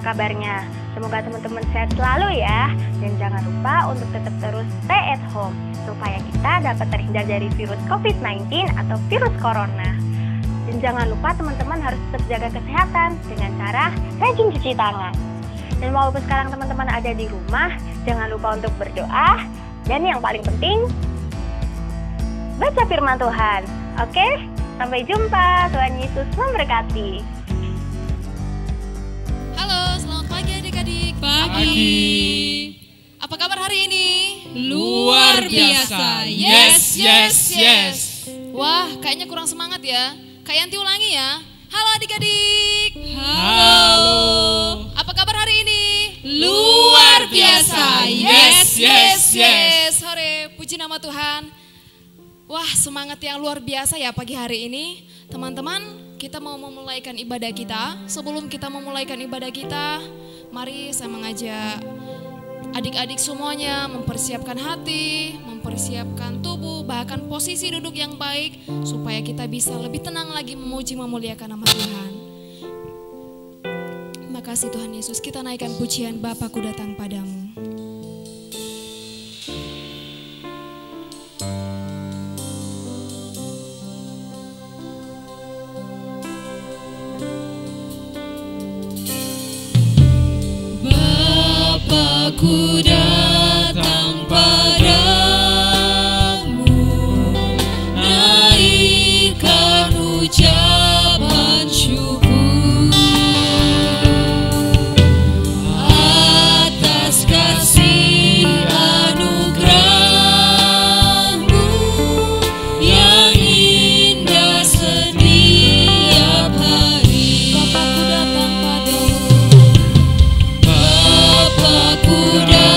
kabarnya? Semoga teman-teman sehat selalu ya. Dan jangan lupa untuk tetap terus stay at home supaya kita dapat terhindar dari virus COVID-19 atau virus corona. Dan jangan lupa teman-teman harus tetap jaga kesehatan dengan cara rajin cuci tangan. Dan walaupun sekarang teman-teman ada di rumah, jangan lupa untuk berdoa. Dan yang paling penting, baca firman Tuhan. Oke? Sampai jumpa. Tuhan Yesus memberkati. Halo, selamat pagi adik-adik. Pagi. Apa kabar hari ini? Luar biasa. Yes, yes, yes. Wah, kayaknya kurang semangat ya. Kak Yanti ulangi ya. Halo adik-adik. Halo. Apa kabar hari ini? Luar biasa. Yes, yes, yes. Sore, puji nama Tuhan. Wah, semangat yang luar biasa ya pagi hari ini. Teman-teman, kita mau memulaikan ibadah kita. Sebelum kita memulaikan ibadah kita, mari saya mengajak adik-adik semuanya mempersiapkan hati, mempersiapkan tubuh, bahkan posisi duduk yang baik, supaya kita bisa lebih tenang lagi memuji memuliakan nama Tuhan. Makasih Tuhan Yesus, kita naikkan pujian Bapakku datang padamu. Bapakku datang padamu, naikkan ucapan syukur atas kasih anugerah-Mu yang indah setiap hari. Bapakku datang padamu. Bapakku datang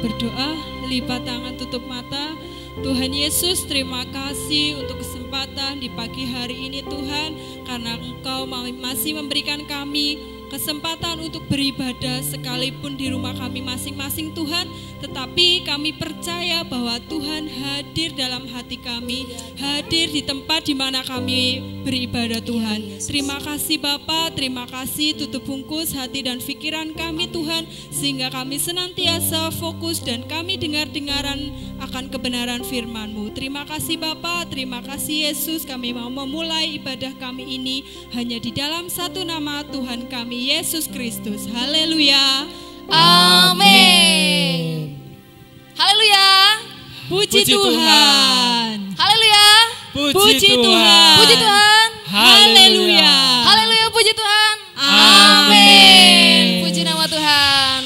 berdoa, lipat tangan, tutup mata. Tuhan Yesus, terima kasih untuk kesempatan di pagi hari ini Tuhan, karena Engkau masih memberikan kami kesempatan untuk beribadah sekalipun di rumah kami masing-masing Tuhan, tetapi kami percaya bahwa Tuhan hadir dalam hati kami, hadir di tempat di mana kami beribadah Tuhan. Terima kasih Bapa, terima kasih, tutup bungkus hati dan pikiran kami Tuhan, sehingga kami senantiasa fokus dan kami dengar-dengaran akan kebenaran firman-Mu. Terima kasih Bapa, terima kasih Yesus, kami mau memulai ibadah kami ini hanya di dalam satu nama Tuhan kami, Yesus Kristus. Haleluya. Amin. Haleluya. Puji Tuhan. Haleluya. Puji Tuhan. Puji Tuhan. Haleluya. Haleluya, puji Tuhan. Amin. Puji nama Tuhan.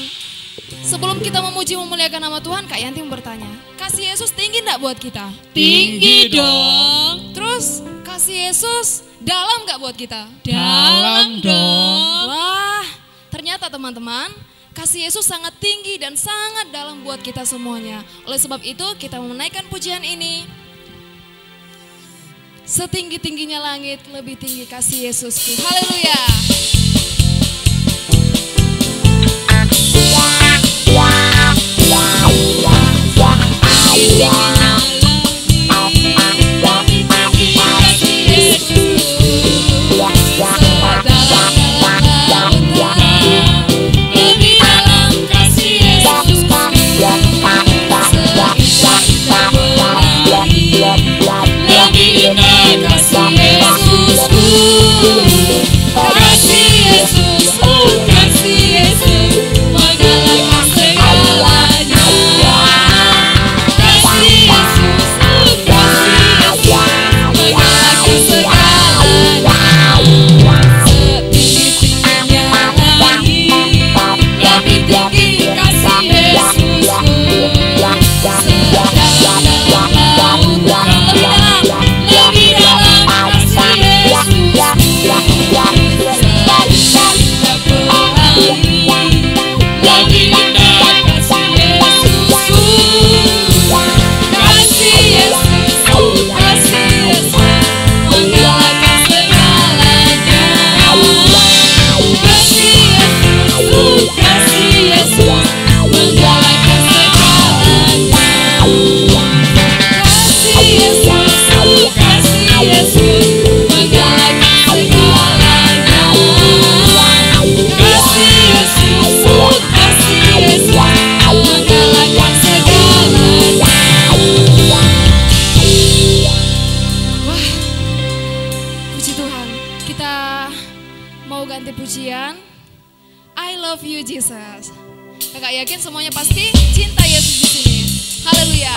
Sebelum kita memuji memuliakan nama Tuhan, Kak Yanti bertanya, kasih Yesus tinggi enggak buat kita? Tinggi dong. Terus kasih Yesus dalam enggak buat kita? Dalam dong. Wah, ternyata teman-teman, kasih Yesus sangat tinggi dan sangat dalam buat kita semuanya. Oleh sebab itu kita menaikkan pujian ini. Setinggi-tingginya langit, lebih tinggi kasih Yesusku. Haleluya. Kakak yakin semuanya pasti cinta Yesus di sini. Haleluya.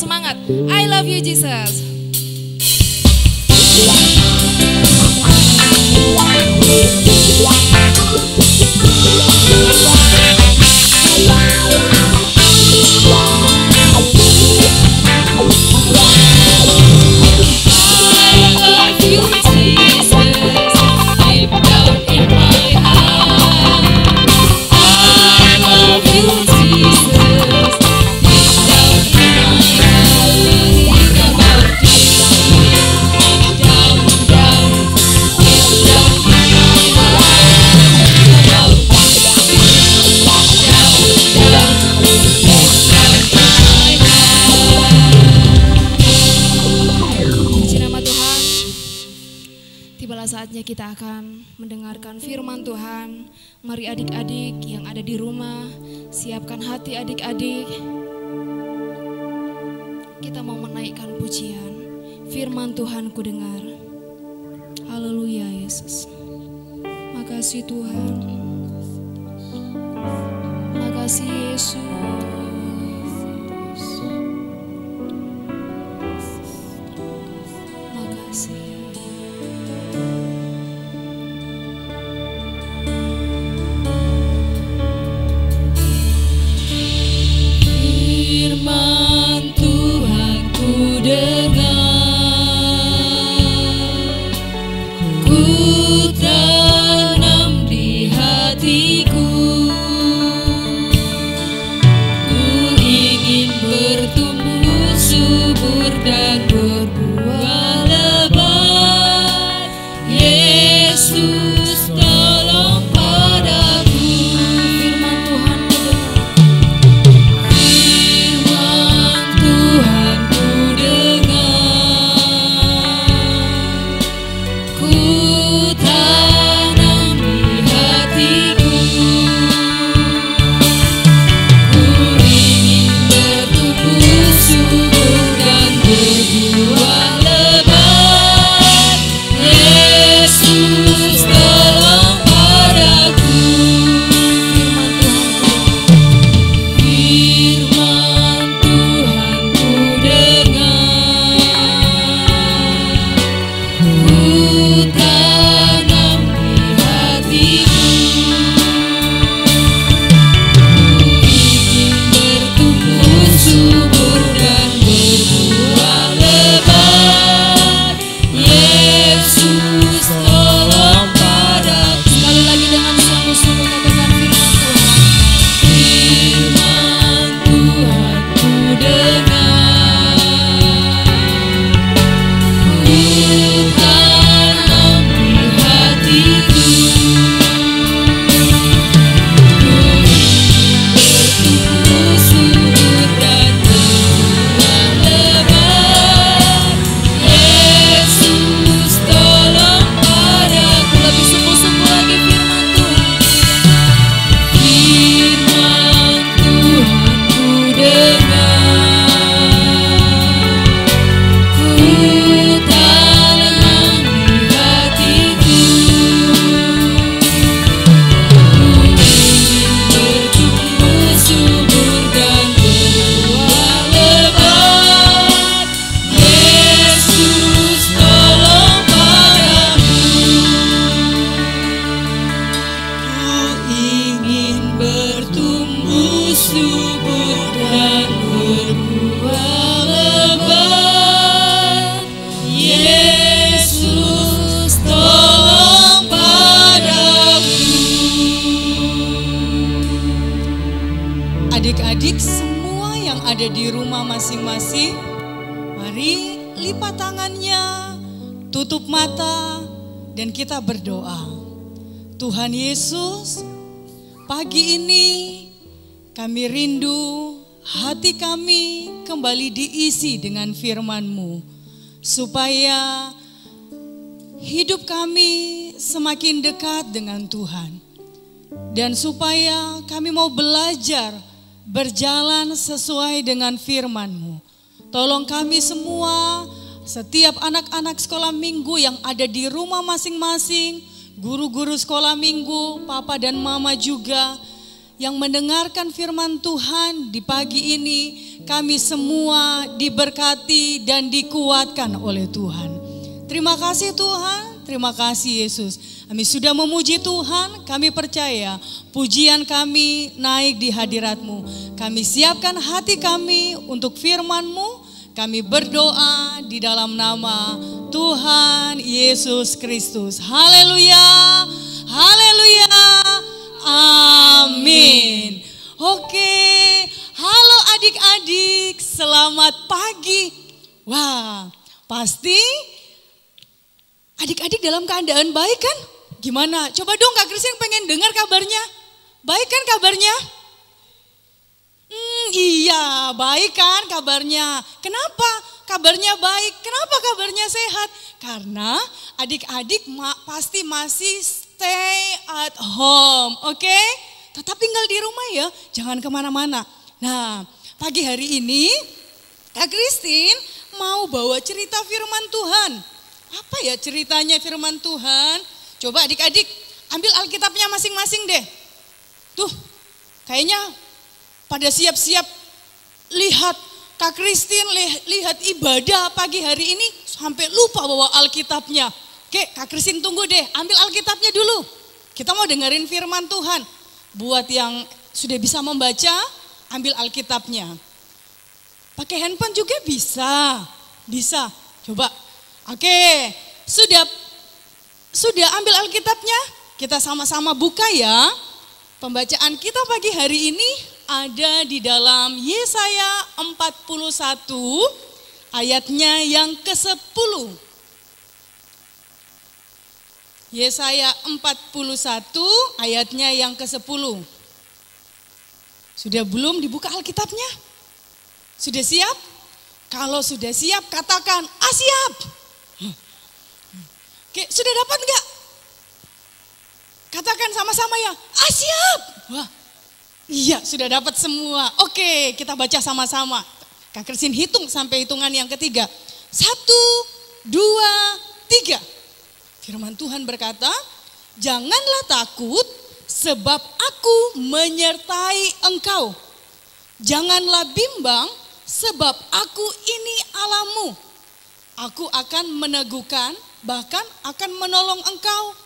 I love you Jesus. I love you, Jesus. tibalah saatnya kita akan mendengarkan firman Tuhan. Mari adik-adik yang ada di rumah, siapkan hati adik-adik. Kita mau menaikkan pujian. Firman Tuhan ku dengar. Haleluya Yesus. Makasih Tuhan. Makasih Yesus. Makasih. Firman Tuhan ku dengar, ku tanam di hatiku, ku ingin bertumbuh subur dan berbuah lebat. Yesus tolong padaku. Firman Tuhan ku dengar. Firman Tuhan ku dengar, ku tanam di hatiku, ku ingin bertumbuh subur dan berbuah lebat. Yesus tolong padaku. Firman Tuhan ku dengar, ku tanam di hatiku, ku ingin bertumbuh subur dan berbuah lebat. Yesus tolong padaku. Sekali lagi dengan sungguh-sungguh katakan firman Tuhan. Firman Tuhan ku dengar, ku tanam di hatiku, ku ingin bertumbuh subur dan berbuah lebat. Yesus tolong padaku. Lebih sungguh-sungguh lagi firman Tuhan. Firman Tuhan ku dengar, ku tanam di hatiku, ku ingin bertumbuh subur dan berbuah lebat. Yesus tolong padaku. Ku ingin bertumbuh subur dan berbuah lebat. Yesus tolong padaku. Adik-adik semua yang ada di rumah masing-masing, mari lipat tangannya, tutup mata, dan kita berdoa. Tuhan Yesus, pagi ini kami rindu hati kami kembali diisi dengan firman-Mu, supaya hidup kami semakin dekat dengan Tuhan. Dan supaya kami mau belajar berjalan sesuai dengan firman-Mu. Tolong kami semua, setiap anak-anak sekolah minggu yang ada di rumah masing-masing, guru-guru sekolah minggu, papa dan mama juga, yang mendengarkan firman Tuhan di pagi ini, kami semua diberkati dan dikuatkan oleh Tuhan. Terima kasih Tuhan, terima kasih Yesus. Kami sudah memuji Tuhan, kami percaya pujian kami naik di hadirat-Mu. Kami siapkan hati kami untuk firman-Mu. Kami berdoa di dalam nama Tuhan Yesus Kristus. Haleluya, haleluya, amin. Oke, halo adik-adik, selamat pagi. Wah, pasti adik-adik dalam keadaan baik kan? Gimana? Coba dong Kak Kristin pengen dengar kabarnya. Baik kan kabarnya? Iya, baik kan kabarnya. Kenapa? kabarnya baik. Kenapa kabarnya sehat? Karena adik-adik pasti masih stay at home, oke? Tetap tinggal di rumah ya, jangan kemana-mana. Nah, pagi hari ini Kak Christine mau bawa cerita firman Tuhan. Apa ya ceritanya firman Tuhan? Coba adik-adik ambil Alkitabnya masing-masing deh. Tuh, kayaknya pada siap-siap lihat Kak Christine, lihat ibadah pagi hari ini sampai lupa bawa Alkitabnya. Oke, Kak Christine tunggu deh, ambil Alkitabnya dulu. Kita mau dengerin firman Tuhan. Buat yang sudah bisa membaca, ambil Alkitabnya. Pakai handphone juga bisa. Coba. Oke, sudah ambil Alkitabnya? Kita sama-sama buka ya. Pembacaan kita pagi hari ini ada di dalam Yesaya 41 ayatnya yang ke-10. Yesaya 41 ayatnya yang ke-10. Sudah belum dibuka Alkitabnya? Sudah siap? Kalau sudah siap katakan, siap. Oke, sudah dapat enggak? Katakan sama-sama ya, siap. Wah, iya sudah dapat semua. Oke, kita baca sama-sama. Kak Christine hitung sampai hitungan yang ketiga. 1, 2, 3. Firman Tuhan berkata, janganlah takut sebab aku menyertai engkau. Janganlah bimbang sebab aku ini Allahmu. Aku akan meneguhkan, bahkan akan menolong engkau.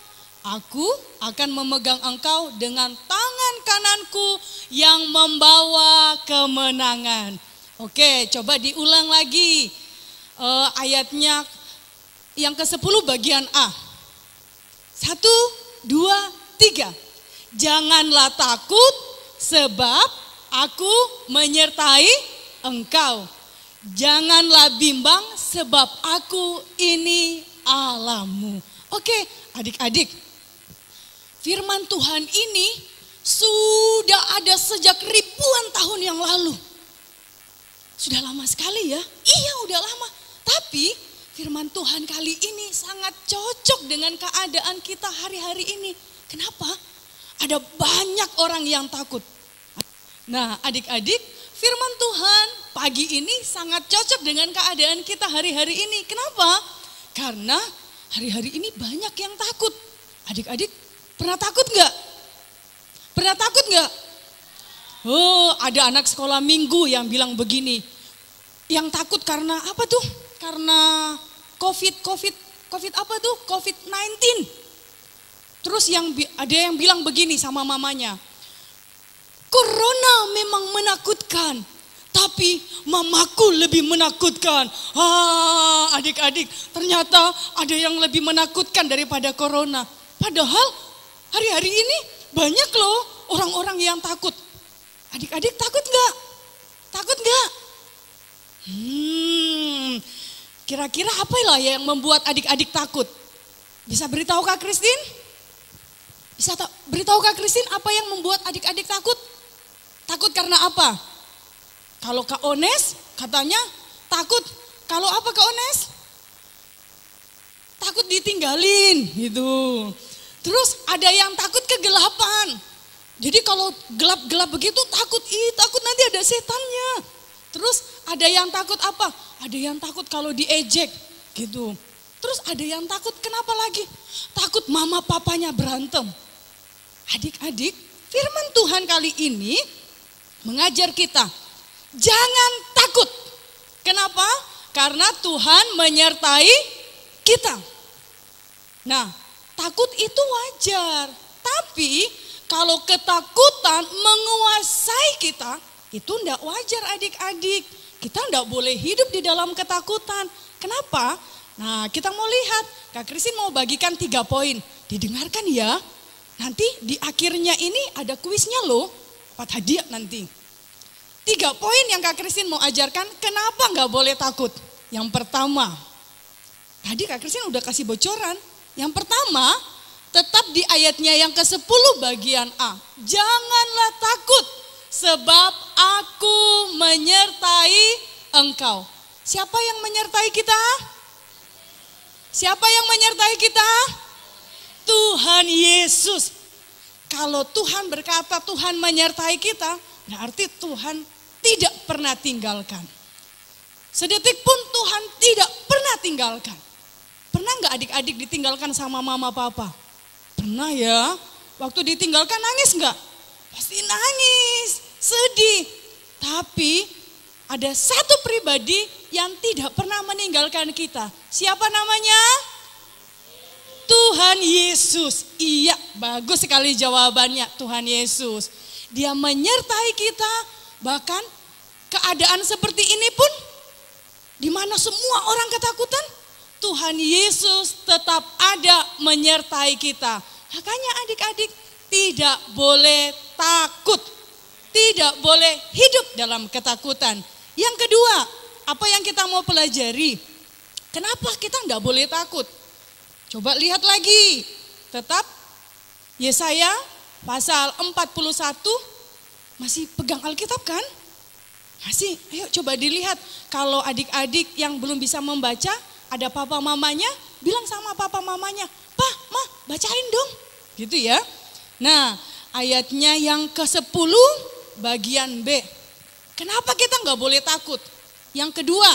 Aku akan memegang engkau dengan tangan kananku yang membawa kemenangan. Oke, coba diulang lagi ayatnya yang ke-10 bagian A. 1, 2, 3. Janganlah takut sebab aku menyertai engkau. Janganlah bimbang sebab aku ini Allahmu. Oke, adik-adik. Firman Tuhan ini sudah ada sejak ribuan tahun yang lalu. Sudah lama sekali ya? Iya, udah lama. Tapi firman Tuhan kali ini sangat cocok dengan keadaan kita hari-hari ini. Kenapa? Ada banyak orang yang takut. Nah, adik-adik, firman Tuhan pagi ini sangat cocok dengan keadaan kita hari-hari ini. Kenapa? Karena hari-hari ini banyak yang takut. Adik-adik, pernah takut nggak? Pernah takut nggak? Oh, ada anak sekolah minggu yang bilang begini. Yang takut karena apa tuh? Karena COVID apa tuh? COVID-19. Terus ada yang bilang begini sama mamanya. Corona memang menakutkan, tapi mamaku lebih menakutkan. Adik-adik, ternyata ada yang lebih menakutkan daripada corona. Padahal hari-hari ini banyak loh orang-orang yang takut. Adik-adik takut nggak? Takut nggak? Kira-kira apa lah yang membuat adik-adik takut? Bisa beritahu Kak Christine? Bisa beritahu Kak Christine apa yang membuat adik-adik takut? Takut karena apa? Kalau Kak Ones katanya takut. Kalau apa Kak Ones? Takut ditinggalin gitu. Terus ada yang takut kegelapan. Jadi kalau gelap-gelap begitu takut nanti ada setannya. Terus ada yang takut apa? Ada yang takut kalau diejek gitu. Terus ada yang takut kenapa lagi? Takut mama papanya berantem. Adik-adik, firman Tuhan kali ini mengajar kita, jangan takut. Kenapa? Karena Tuhan menyertai kita. Nah, takut itu wajar. Tapi kalau ketakutan menguasai kita, itu enggak wajar adik-adik. Kita enggak boleh hidup di dalam ketakutan. Kenapa? Nah, kita mau lihat. Kak Christine mau bagikan 3 poin. Didengarkan ya. Nanti di akhirnya ini ada kuisnya loh. 4 hadiah nanti. 3 poin yang Kak Christine mau ajarkan. Kenapa enggak boleh takut? Yang pertama. Tadi Kak Christine udah kasih bocoran. Yang pertama, tetap di ayatnya yang ke-10 bagian A. Janganlah takut sebab aku menyertai engkau. Siapa yang menyertai kita? Siapa yang menyertai kita? Tuhan Yesus. Kalau Tuhan berkata Tuhan menyertai kita, berarti Tuhan tidak pernah tinggalkan. Sedetik pun Tuhan tidak pernah tinggalkan. Pernah nggak adik-adik ditinggalkan sama mama papa? Pernah ya. Waktu ditinggalkan nangis nggak? Pasti nangis, sedih. Tapi ada satu pribadi yang tidak pernah meninggalkan kita. Siapa namanya? Tuhan Yesus. Iya, bagus sekali jawabannya, Tuhan Yesus. Dia menyertai kita, bahkan keadaan seperti ini pun, di mana semua orang ketakutan, Tuhan Yesus tetap ada menyertai kita. Makanya adik-adik tidak boleh takut, tidak boleh hidup dalam ketakutan. Yang kedua, apa yang kita mau pelajari? Kenapa kita enggak boleh takut? Coba lihat lagi, tetap Yesaya pasal 41, masih pegang Alkitab kan? Masih, ayo coba dilihat. Kalau adik-adik yang belum bisa membaca, ada papa mamanya, bilang sama papa mamanya, "Pak, Ma, bacain dong." Gitu ya. Nah, ayatnya yang ke-10 bagian B. Kenapa kita nggak boleh takut? Yang kedua,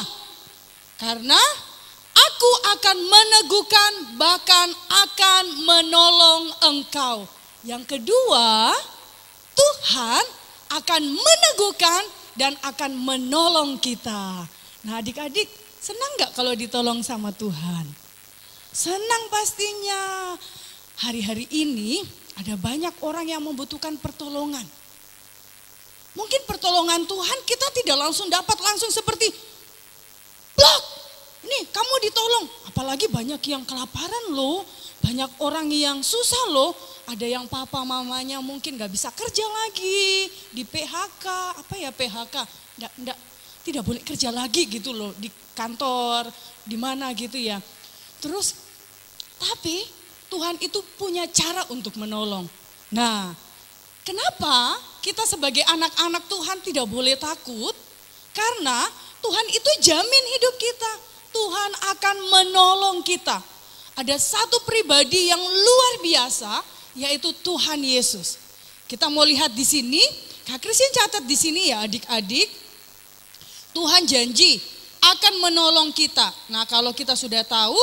karena Aku akan meneguhkan, bahkan akan menolong engkau. Yang kedua, Tuhan akan meneguhkan dan akan menolong kita. Nah adik-adik, senang gak kalau ditolong sama Tuhan? Senang pastinya. Hari-hari ini ada banyak orang yang membutuhkan pertolongan. Mungkin pertolongan Tuhan kita tidak langsung dapat langsung seperti blok. Nih kamu ditolong, apalagi banyak yang kelaparan loh, banyak orang yang susah loh, ada yang papa mamanya mungkin gak bisa kerja lagi, di PHK, apa ya PHK, tidak boleh kerja lagi gitu loh, di kantor, di mana gitu ya. Terus, tapi Tuhan itu punya cara untuk menolong. Nah, kenapa kita sebagai anak-anak Tuhan tidak boleh takut? Karena Tuhan itu jamin hidup kita. Tuhan akan menolong kita. Ada satu pribadi yang luar biasa, yaitu Tuhan Yesus. Kita mau lihat di sini, Kak Christine catat di sini ya adik-adik. Tuhan janji akan menolong kita. Nah kalau kita sudah tahu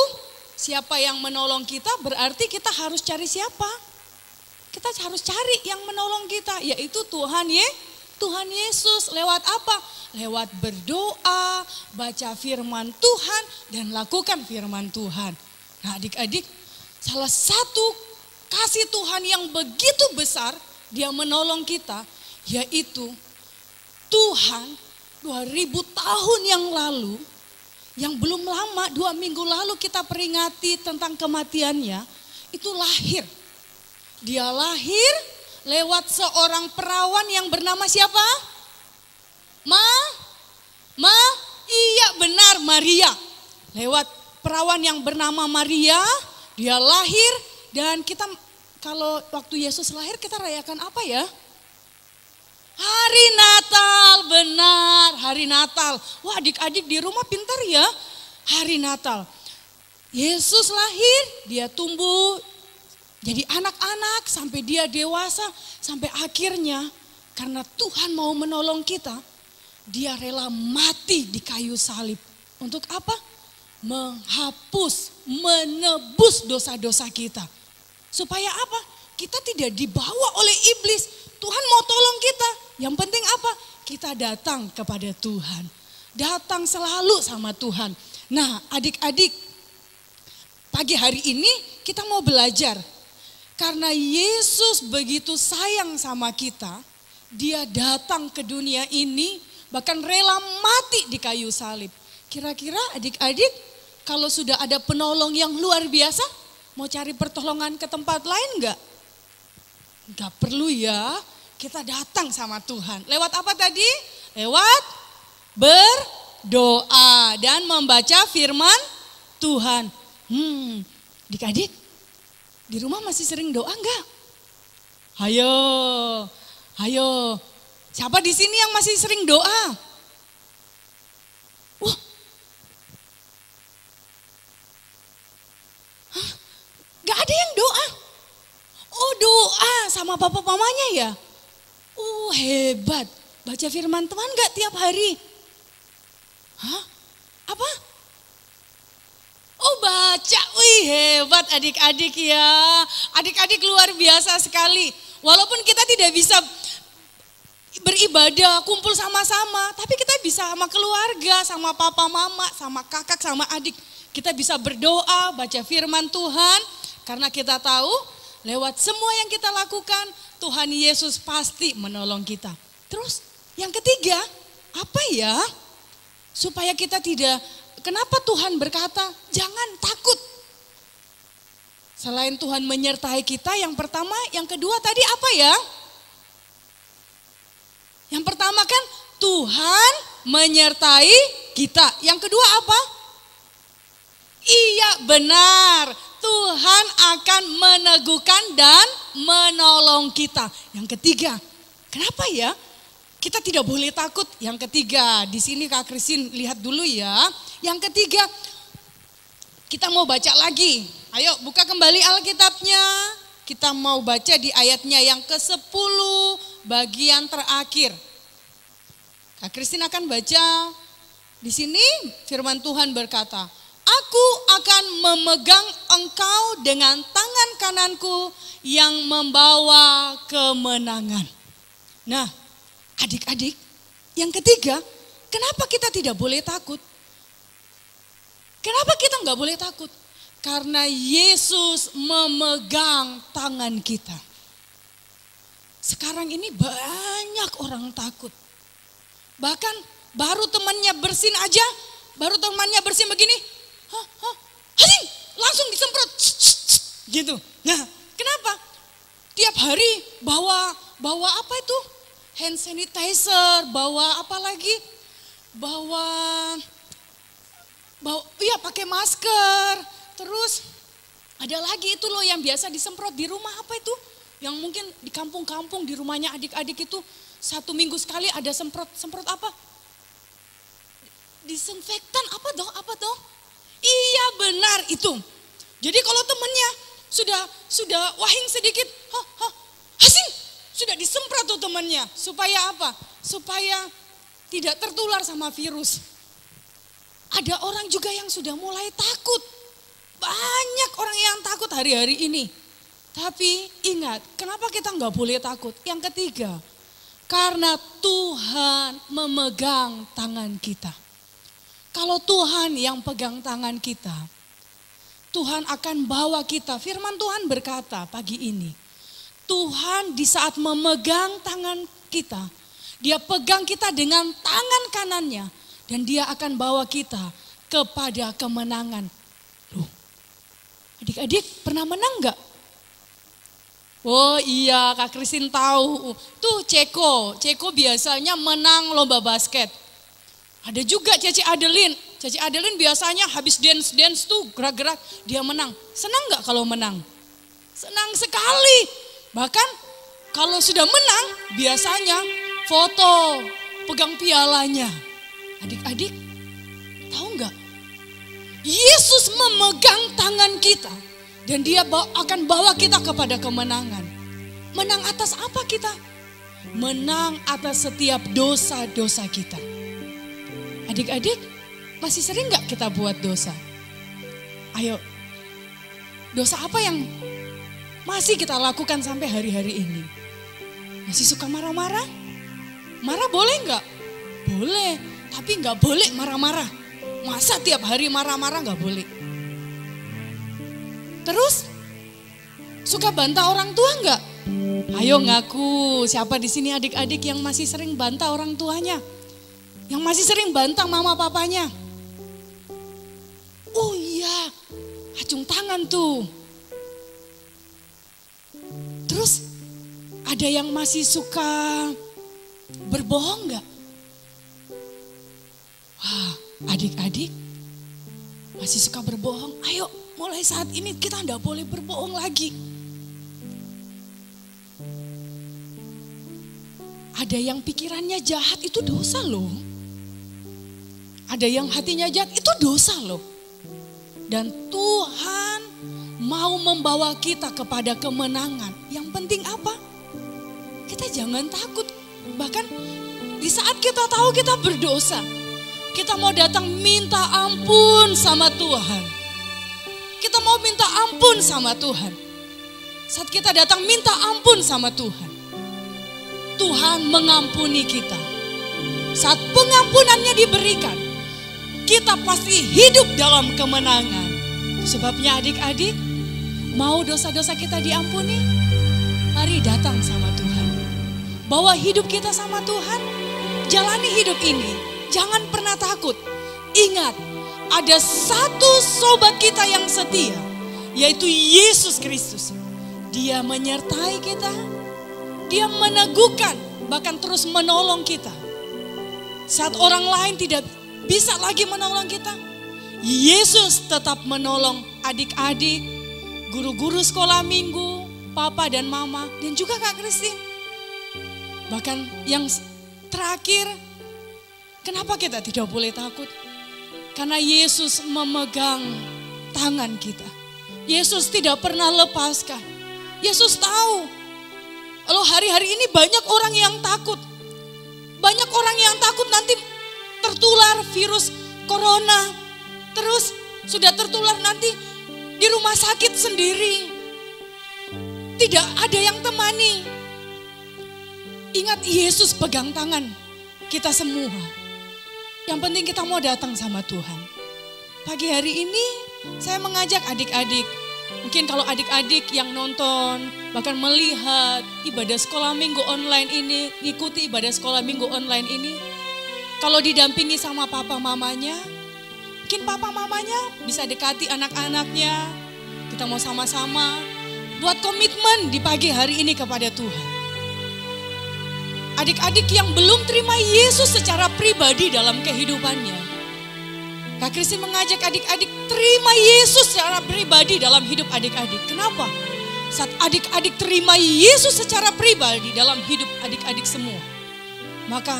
siapa yang menolong kita, berarti kita harus cari siapa? Kita harus cari yang menolong kita, yaitu Tuhan Yesus. Lewat apa? Lewat berdoa, baca firman Tuhan, dan lakukan firman Tuhan. Nah adik-adik, salah satu kasih Tuhan yang begitu besar, dia menolong kita, yaitu Tuhan 2000 tahun yang lalu, yang belum lama, 2 minggu lalu kita peringati tentang kematiannya, itu lahir. Dia lahir lewat seorang perawan yang bernama siapa? Iya benar, Maria. Lewat perawan yang bernama Maria, dia lahir dan kita kalau waktu Yesus lahir kita rayakan apa ya? Hari Natal, benar, hari Natal. Wah adik-adik di rumah pintar ya, hari Natal. Yesus lahir, dia tumbuh jadi anak-anak sampai dia dewasa, sampai akhirnya karena Tuhan mau menolong kita, dia rela mati di kayu salib. Untuk apa? Menghapus, menebus dosa-dosa kita. Supaya apa? Kita tidak dibawa oleh iblis. Tuhan mau tolong kita. Yang penting apa? Kita datang kepada Tuhan. Datang selalu sama Tuhan. Nah adik-adik, pagi hari ini kita mau belajar. Karena Yesus begitu sayang sama kita, dia datang ke dunia ini, bahkan rela mati di kayu salib. Kira-kira adik-adik kalau sudah ada penolong yang luar biasa, mau cari pertolongan ke tempat lain enggak? Enggak perlu ya, kita datang sama Tuhan. Lewat apa tadi? Lewat berdoa dan membaca firman Tuhan. Adik-adik, di rumah masih sering doa enggak? Ayo. Siapa di sini yang masih sering doa? sama papa mamanya ya? Hebat. Baca firman Tuhan gak tiap hari? Hah? Apa? Baca. Wih, hebat adik-adik ya. Adik-adik luar biasa sekali. Walaupun kita tidak bisa beribadah, kumpul sama-sama, tapi kita bisa sama keluarga, sama papa mama, sama kakak, sama adik. Kita bisa berdoa, baca firman Tuhan, karena kita tahu lewat semua yang kita lakukan, Tuhan Yesus pasti menolong kita. Terus yang ketiga, apa ya? Supaya kita tidak, kenapa Tuhan berkata, jangan takut. Selain Tuhan menyertai kita, yang pertama, yang kedua tadi apa ya? Yang pertama kan Tuhan menyertai kita. Yang kedua apa? Iya benar, Tuhan akan meneguhkan dan menolong kita. Yang ketiga, kenapa ya? Kita tidak boleh takut. Yang ketiga, di sini Kak Christine lihat dulu ya. Yang ketiga, kita mau baca lagi. Ayo buka kembali Alkitabnya. Kita mau baca di ayatnya yang ke-10 bagian terakhir. Kak Christine akan baca. Di sini firman Tuhan berkata, aku akan memegang engkau dengan tangan kananku yang membawa kemenangan. Nah, adik-adik, yang ketiga, kenapa kita tidak boleh takut? Kenapa kita nggak boleh takut? Karena Yesus memegang tangan kita. Sekarang ini banyak orang takut. Bahkan baru temannya bersin aja, baru temannya bersin begini, Hasin, langsung disemprot, gitu. Nah, kenapa? Tiap hari bawa apa itu? Hand sanitizer, bawa apa lagi? Bawa iya pakai masker. Terus ada lagi itu loh yang biasa disemprot di rumah, apa itu? Yang mungkin di kampung-kampung di rumahnya adik-adik itu 1 minggu sekali ada semprot apa? Disinfektan apa toh? Iya benar itu. Jadi kalau temennya sudah wahing sedikit, Hasin sudah disemprot tuh temennya. Supaya apa? Supaya tidak tertular sama virus. Ada orang juga yang sudah mulai takut. Banyak orang yang takut hari-hari ini. Tapi ingat, kenapa kita nggak boleh takut? Yang ketiga, karena Tuhan memegang tangan kita. Kalau Tuhan yang pegang tangan kita, Tuhan akan bawa kita. Firman Tuhan berkata pagi ini, Tuhan di saat memegang tangan kita, Dia pegang kita dengan tangan kanannya, dan Dia akan bawa kita kepada kemenangan. Loh, adik-adik pernah menang enggak? Oh iya, Kak Christine tahu. Tuh Ceko biasanya menang lomba basket. Ada juga Ceci Adeline. Ceci Adeline biasanya habis dance tuh gerak-gerak, dia menang. Senang enggak kalau menang? Senang sekali. Bahkan kalau sudah menang, biasanya foto, pegang pialanya. Adik-adik, tahu enggak? Yesus memegang tangan kita dan Dia akan bawa kita kepada kemenangan. Menang atas apa kita? Menang atas setiap dosa-dosa kita. Adik-adik, masih sering gak kita buat dosa? Ayo, dosa apa yang masih kita lakukan sampai hari-hari ini? Masih suka marah-marah? Marah boleh gak? Boleh, tapi gak boleh marah-marah. Masa tiap hari marah-marah gak boleh? Terus, suka bantah orang tua gak? Ayo ngaku, siapa di sini adik-adik yang masih sering bantah orang tuanya? Yang masih sering bantah mama papanya? Oh iya, acung tangan tuh. Terus, ada yang masih suka berbohong gak? Wah, adik-adik masih suka berbohong. Ayo, mulai saat ini kita enggak boleh berbohong lagi. Ada yang pikirannya jahat, itu dosa loh. Ada yang hatinya jahat, itu dosa loh. Dan Tuhan mau membawa kita kepada kemenangan. Yang penting apa? Kita jangan takut. Bahkan di saat kita tahu kita berdosa, kita mau datang minta ampun sama Tuhan. Kita mau minta ampun sama Tuhan. Saat kita datang minta ampun sama Tuhan, Tuhan mengampuni kita. Saat pengampunannya diberikan, kita pasti hidup dalam kemenangan. Sebabnya adik-adik, mau dosa-dosa kita diampuni? Mari datang sama Tuhan. Bawa hidup kita sama Tuhan. Jalani hidup ini. Jangan pernah takut. Ingat, ada satu sobat kita yang setia, yaitu Yesus Kristus. Dia menyertai kita. Dia meneguhkan, bahkan terus menolong kita. Saat orang lain tidak bisa lagi menolong kita, Yesus tetap menolong adik-adik, guru-guru sekolah minggu, papa dan mama, dan juga Kak Christine. Bahkan yang terakhir, kenapa kita tidak boleh takut? Karena Yesus memegang tangan kita. Yesus tidak pernah lepaskan. Yesus tahu, kalau hari-hari ini banyak orang yang takut. Banyak orang yang takut nanti tertular virus corona. Terus sudah tertular nanti di rumah sakit sendiri. Tidak ada yang temani. Ingat, Yesus pegang tangan kita semua. Yang penting kita mau datang sama Tuhan. Pagi hari ini saya mengajak adik-adik. Mungkin kalau adik-adik yang nonton, bahkan melihat ibadah sekolah minggu online ini, ikuti ibadah sekolah minggu online ini. Kalau didampingi sama papa mamanya, mungkin papa mamanya bisa dekati anak-anaknya. Kita mau sama-sama buat komitmen di pagi hari ini kepada Tuhan. Adik-adik yang belum terima Yesus secara pribadi dalam kehidupannya, Kak Christine mengajak adik-adik terima Yesus secara pribadi dalam hidup adik-adik. Kenapa? Saat adik-adik terima Yesus secara pribadi dalam hidup adik-adik semua, maka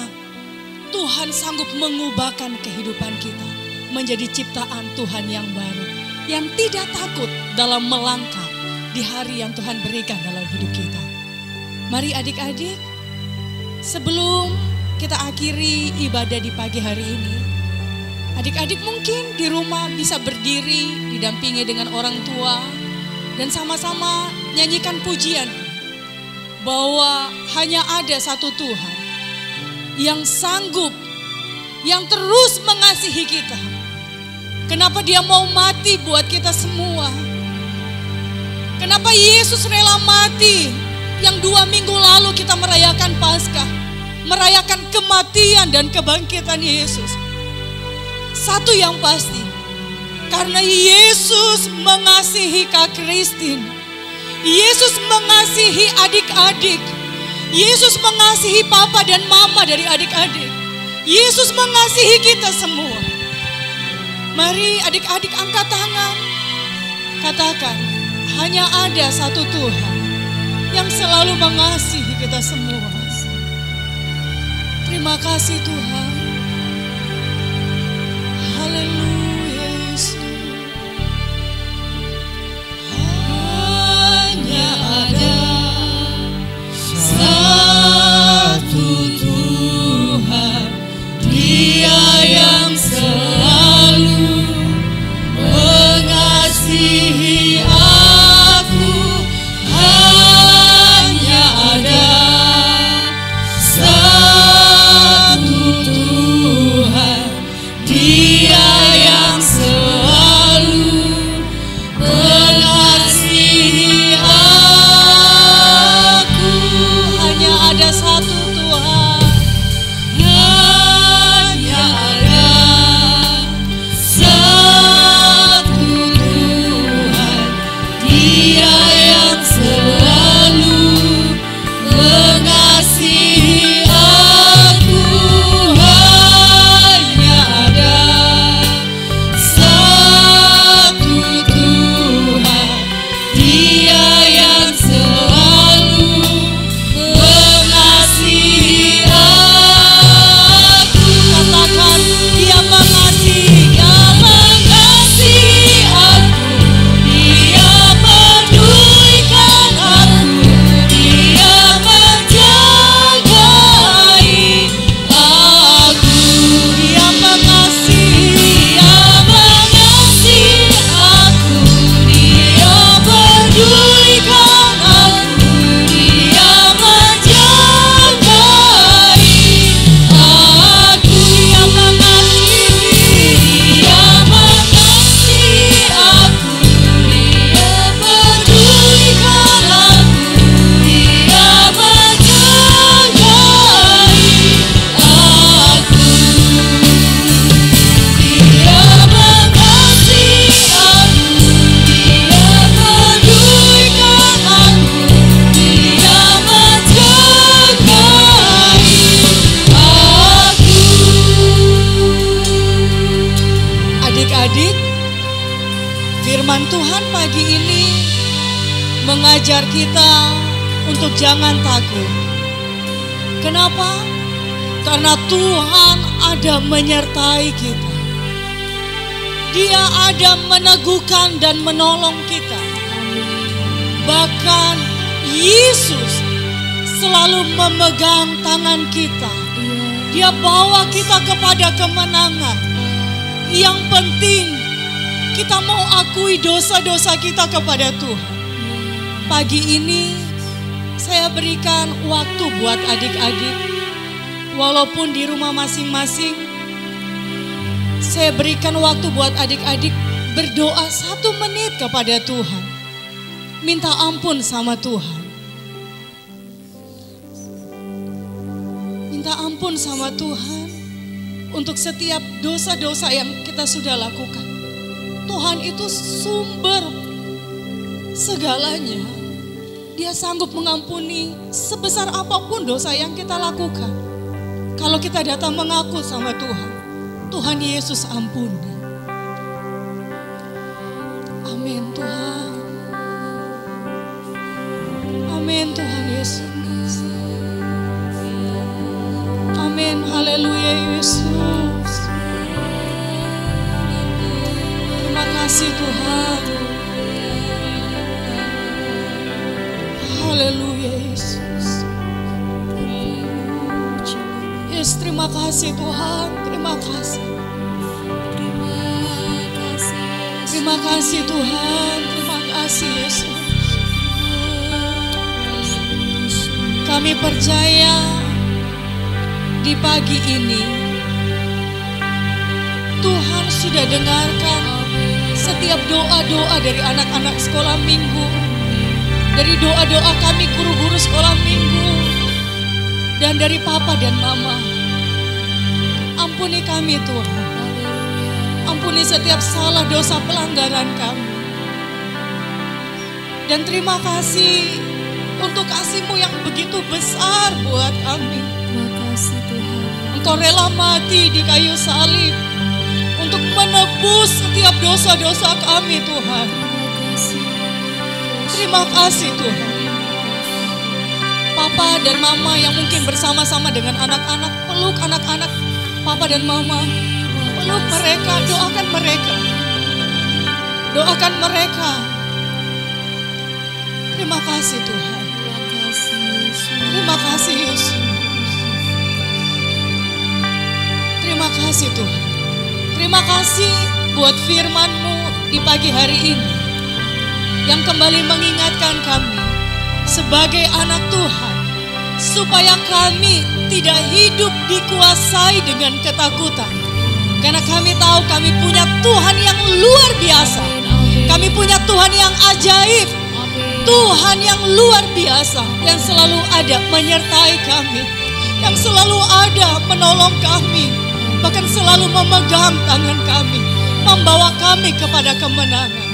Tuhan sanggup mengubahkan kehidupan kita menjadi ciptaan Tuhan yang baru, yang tidak takut dalam melangkah di hari yang Tuhan berikan dalam hidup kita. Mari adik-adik, sebelum kita akhiri ibadah di pagi hari ini, adik-adik mungkin di rumah bisa berdiri didampingi dengan orang tua dan sama-sama nyanyikan pujian bahwa hanya ada satu Tuhan yang sanggup, yang terus mengasihi kita. Kenapa Dia mau mati buat kita semua? Kenapa Yesus rela mati? Yang 2 minggu lalu kita merayakan Paskah, merayakan kematian dan kebangkitan Yesus. Satu yang pasti, karena Yesus mengasihi Kak Christine, Yesus mengasihi adik-adik, Yesus mengasihi papa dan mama dari adik-adik, Yesus mengasihi kita semua. Mari adik-adik angkat tangan, katakan, hanya ada satu Tuhan yang selalu mengasihi kita semua. Terima kasih Tuhan. Haleluya Yesus. Hanya ada satu Tuhan, Dia yang selalu mengasihi aku. Hanya ada satu Tuhan, Dia yang pagi ini mengajar kita untuk jangan takut. Kenapa? Karena Tuhan ada menyertai kita. Dia ada meneguhkan dan menolong kita. Bahkan Yesus selalu memegang tangan kita. Dia bawa kita kepada kemenangan. Yang penting kita mau akui dosa-dosa kita kepada Tuhan. Pagi ini saya berikan waktu buat adik-adik. Walaupun di rumah masing-masing, saya berikan waktu buat adik-adik berdoa 1 menit kepada Tuhan. Minta ampun sama Tuhan. Minta ampun sama Tuhan untuk setiap dosa-dosa yang kita sudah lakukan. Tuhan itu sumber segalanya. Dia sanggup mengampuni sebesar apapun dosa yang kita lakukan. Kalau kita datang mengaku sama Tuhan, Tuhan Yesus ampuni. Amin Tuhan. Amin Tuhan Yesus. Amin, haleluya Yesus. Terima kasih Tuhan. Haleluya Yesus. Yes, terima kasih Tuhan, terima kasih. Terima kasih Tuhan, terima kasih Yesus. Kami percaya di pagi ini Tuhan sudah dengarkan setiap doa-doa dari anak-anak sekolah minggu, dari doa-doa kami guru-guru sekolah minggu, dan dari papa dan mama. Ampuni kami Tuhan. Ampuni setiap salah dosa pelanggaran kami. Dan terima kasih untuk kasih-Mu yang begitu besar buat kami. Terima kasih Tuhan. Engkau rela mati di kayu salib untuk menebus setiap dosa-dosa kami Tuhan. Terima kasih Tuhan. Papa dan mama yang mungkin bersama-sama dengan anak-anak, peluk anak-anak papa dan mama, peluk mereka, doakan mereka, doakan mereka. Terima kasih Tuhan. Terima kasih Yesus. Terima kasih Tuhan. Terima kasih buat firman-Mu di pagi hari ini yang kembali mengingatkan kami sebagai anak Tuhan, supaya kami tidak hidup dikuasai dengan ketakutan. Karena kami tahu kami punya Tuhan yang luar biasa. Kami punya Tuhan yang ajaib. Tuhan yang luar biasa, yang selalu ada menyertai kami, yang selalu ada menolong kami, bahkan selalu memegang tangan kami, membawa kami kepada kemenangan.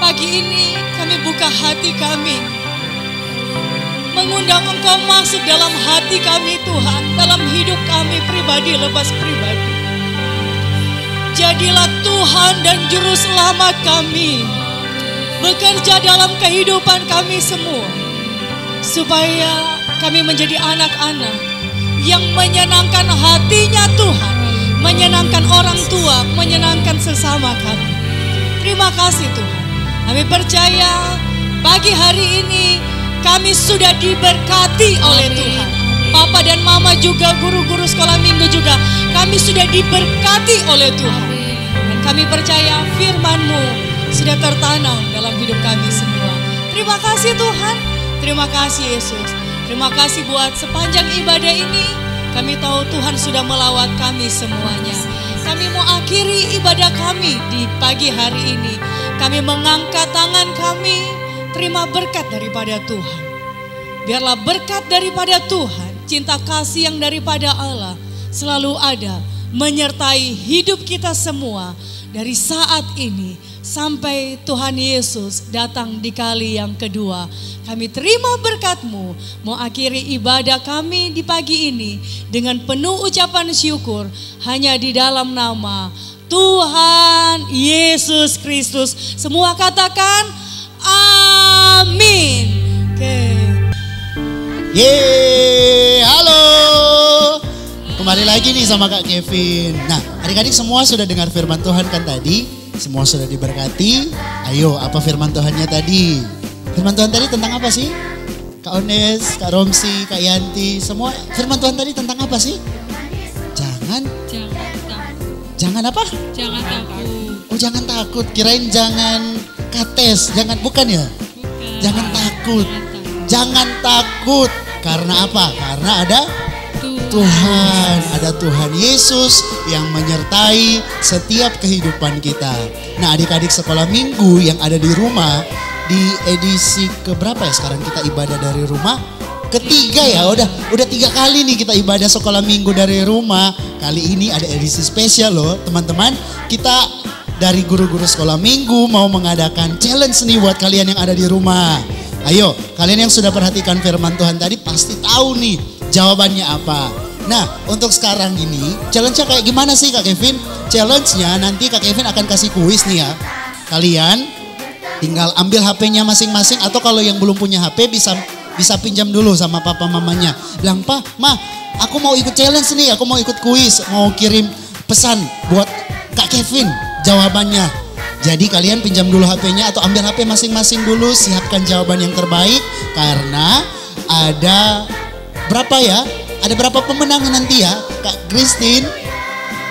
Pagi ini kami buka hati kami, mengundang Engkau masuk dalam hati kami Tuhan, dalam hidup kami pribadi lepas pribadi. Jadilah Tuhan dan Juru Selamat kami, bekerja dalam kehidupan kami semua, supaya kami menjadi anak-anak yang menyenangkan hatinya Tuhan, menyenangkan orang tua, menyenangkan sesama kami. Terima kasih Tuhan. Kami percaya pagi hari ini kami sudah diberkati oleh Tuhan. Papa dan mama juga, guru-guru sekolah minggu juga, kami sudah diberkati oleh Tuhan. Dan kami percaya firman-Mu sudah tertanam dalam hidup kami semua. Terima kasih Tuhan. Terima kasih Yesus. Terima kasih buat sepanjang ibadah ini. Kami tahu Tuhan sudah melawat kami semuanya. Kami mau akhiri ibadah kami di pagi hari ini. Kami mengangkat tangan kami, terima berkat daripada Tuhan. Biarlah berkat daripada Tuhan, cinta kasih yang daripada Allah selalu ada menyertai hidup kita semua dari saat ini sampai Tuhan Yesus datang di kali yang kedua. Kami terima berkat-Mu, mau akhiri ibadah kami di pagi ini dengan penuh ucapan syukur hanya di dalam nama Tuhan Yesus Kristus. Semua katakan amin. Oke. Yeay, halo. Kembali lagi nih sama Kak Kevin. Nah, adik-adik semua sudah dengar firman Tuhan kan tadi? Semua sudah diberkati. Ayo, apa firman Tuhannya tadi? Firman Tuhan tadi tentang apa sih? Kak Ones, Kak Romsi, Kak Yanti, semua firman Tuhan tadi tentang apa sih? Jangan apa? Jangan takut. Oh, jangan takut. Kirain jangan kates, jangan, bukan ya? Bukan. Jangan takut. Jangan takut. Karena apa? Karena ada Tuhan, ada Tuhan Yesus yang menyertai setiap kehidupan kita. Nah, adik-adik sekolah minggu yang ada di rumah, di edisi keberapa ya sekarang kita ibadah dari rumah? Ketiga ya, udah 3 kali nih kita ibadah sekolah minggu dari rumah. Kali ini ada edisi spesial loh teman-teman. Kita dari guru-guru sekolah minggu mau mengadakan challenge nih buat kalian yang ada di rumah. Ayo, kalian yang sudah perhatikan firman Tuhan tadi pasti tahu nih jawabannya apa. Nah, untuk sekarang ini challenge-nya kayak gimana sih Kak Kevin? Challenge-nya nanti Kak Kevin akan kasih kuis nih ya. Kalian tinggal ambil HP-nya masing-masing, atau kalau yang belum punya HP bisa pinjam dulu sama papa mamanya. Bilang, "Pa, Ma, aku mau ikut challenge nih, aku mau ikut kuis, mau kirim pesan buat Kak Kevin jawabannya." Jadi kalian pinjam dulu HP-nya atau ambil HP masing-masing dulu, siapkan jawaban yang terbaik karena ada berapa ya? Ada berapa pemenang nanti ya? Kak Christine,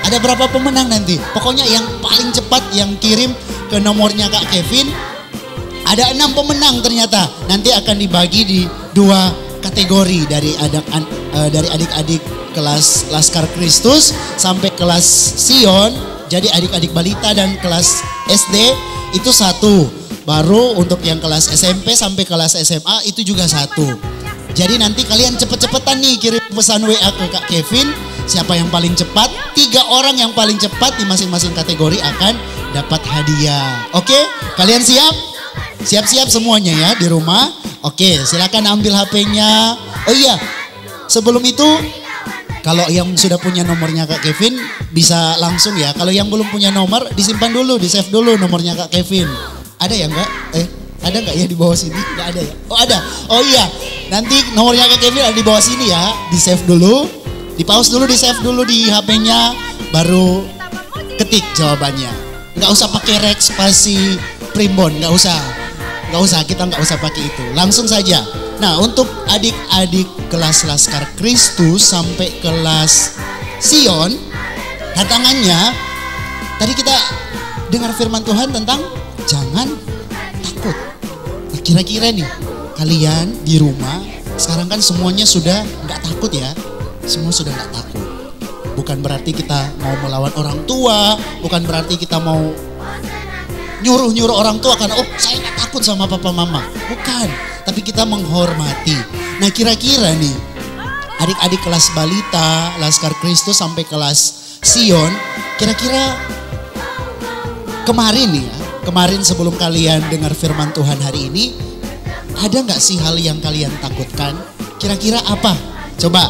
ada berapa pemenang nanti? Pokoknya yang paling cepat yang kirim ke nomornya Kak Kevin, ada 6 pemenang ternyata. Nanti akan dibagi di 2 kategori dari adik-adik kelas Laskar Kristus sampai kelas Sion. Jadi adik-adik balita dan kelas SD itu 1. Baru untuk yang kelas SMP sampai kelas SMA itu juga 1. Jadi nanti kalian cepet-cepetan nih kirim pesan WA ke Kak Kevin. Siapa yang paling cepat? 3 orang yang paling cepat di masing-masing kategori akan dapat hadiah. Oke, kalian siap? Siap-siap semuanya ya di rumah. Oke, silakan ambil HP-nya. Oh iya, sebelum itu kalau yang sudah punya nomornya Kak Kevin bisa langsung ya. Kalau yang belum punya nomor disimpan dulu, di save dulu nomornya Kak Kevin. Ada ya enggak? Ada enggak ya di bawah sini? Enggak ada ya? Oh ada. Oh iya, nanti nomornya Kak Kevin ada di bawah sini ya. Di save dulu, di pause dulu, di save dulu di HP-nya. Baru ketik jawabannya. Enggak usah pakai rek spasi primbon, enggak usah. Enggak usah, kita enggak usah pakai itu. Langsung saja. Nah, untuk adik-adik kelas Laskar Kristus sampai kelas Sion, tantangannya tadi kita dengar firman Tuhan tentang jangan takut. Nah, kira-kira nih kalian di rumah sekarang kan semuanya sudah nggak takut ya, semua sudah nggak takut. Bukan berarti kita mau melawan orang tua, bukan berarti kita mau nyuruh orang tua karena saya nggak takut sama papa mama, bukan. Tapi kita menghormati. Nah, kira-kira nih adik-adik kelas balita, Laskar Kristus sampai kelas Sion, kira-kira kemarin nih ya, kemarin sebelum kalian dengar firman Tuhan hari ini, ada nggak sih hal yang kalian takutkan? Kira-kira apa? Coba,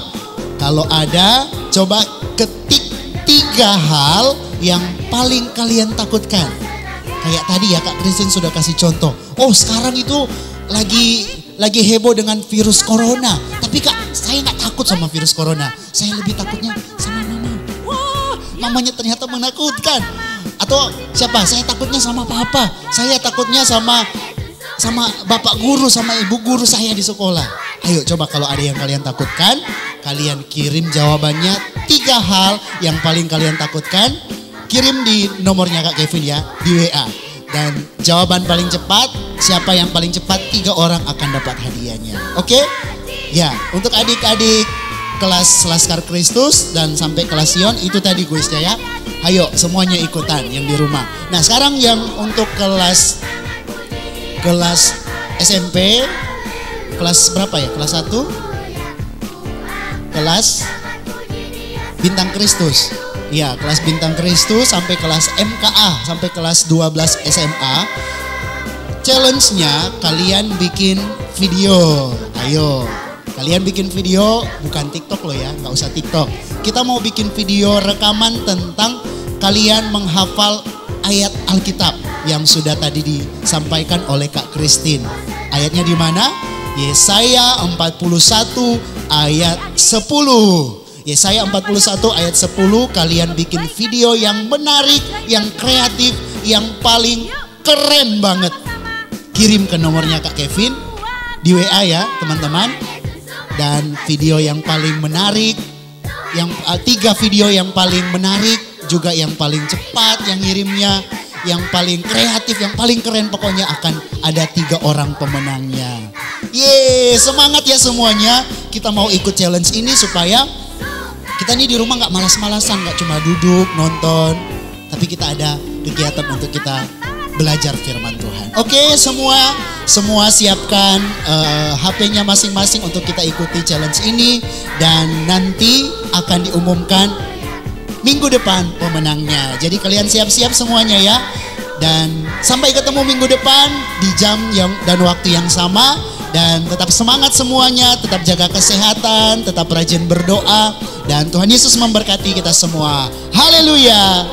kalau ada, coba ketik 3 hal yang paling kalian takutkan. Kayak tadi ya Kak Christine sudah kasih contoh. Oh, sekarang itu lagi heboh dengan virus corona. Tapi Kak, saya nggak takut sama virus corona. Saya lebih takutnya sama mama. Wah, mamanya ternyata menakutkan. Atau siapa? Saya takutnya sama papa. Saya takutnya sama bapak guru, sama ibu guru saya di sekolah. Ayo coba kalau ada yang kalian takutkan, kalian kirim jawabannya 3 hal yang paling kalian takutkan. Kirim di nomornya Kak Kevin ya, di WA. Dan jawaban paling cepat, siapa yang paling cepat 3 orang akan dapat hadiahnya. Oke? Ya, untuk adik-adik kelas Laskar Kristus dan sampai kelas Sion itu tadi kuisnya ya. Ayo semuanya ikutan yang di rumah. Nah, sekarang yang untuk kelas SMP, kelas berapa ya? Kelas 1? Kelas Bintang Kristus. Ya, kelas Bintang Kristus sampai kelas MKA, sampai kelas 12 SMA. Challenge-nya kalian bikin video. Ayo, kalian bikin video, bukan TikTok loh ya, nggak usah TikTok. Kita mau bikin video rekaman tentang kalian menghafal ayat Alkitab yang sudah tadi disampaikan oleh Kak Christine. Ayatnya di mana? Yesaya 41 ayat 10. Yesaya 41 ayat 10, kalian bikin video yang menarik, yang kreatif, yang paling keren banget. Kirim ke nomornya Kak Kevin di WA ya teman-teman. Dan video yang paling menarik, yang 3 video yang paling menarik, juga yang paling cepat yang ngirimnya, yang paling kreatif, yang paling keren, pokoknya akan ada 3 orang pemenangnya. Yeay, semangat ya semuanya. Kita mau ikut challenge ini supaya kita nih di rumah gak malas-malasan, gak cuma duduk nonton, tapi kita ada kegiatan untuk kita belajar firman Tuhan. Oke, semua siapkan HP-nya masing-masing untuk kita ikuti challenge ini, dan nanti akan diumumkan minggu depan pemenangnya. Jadi kalian siap-siap semuanya ya. Dan sampai ketemu minggu depan di jam dan waktu yang sama. Dan tetap semangat semuanya, tetap jaga kesehatan, tetap rajin berdoa. Dan Tuhan Yesus memberkati kita semua. Haleluya.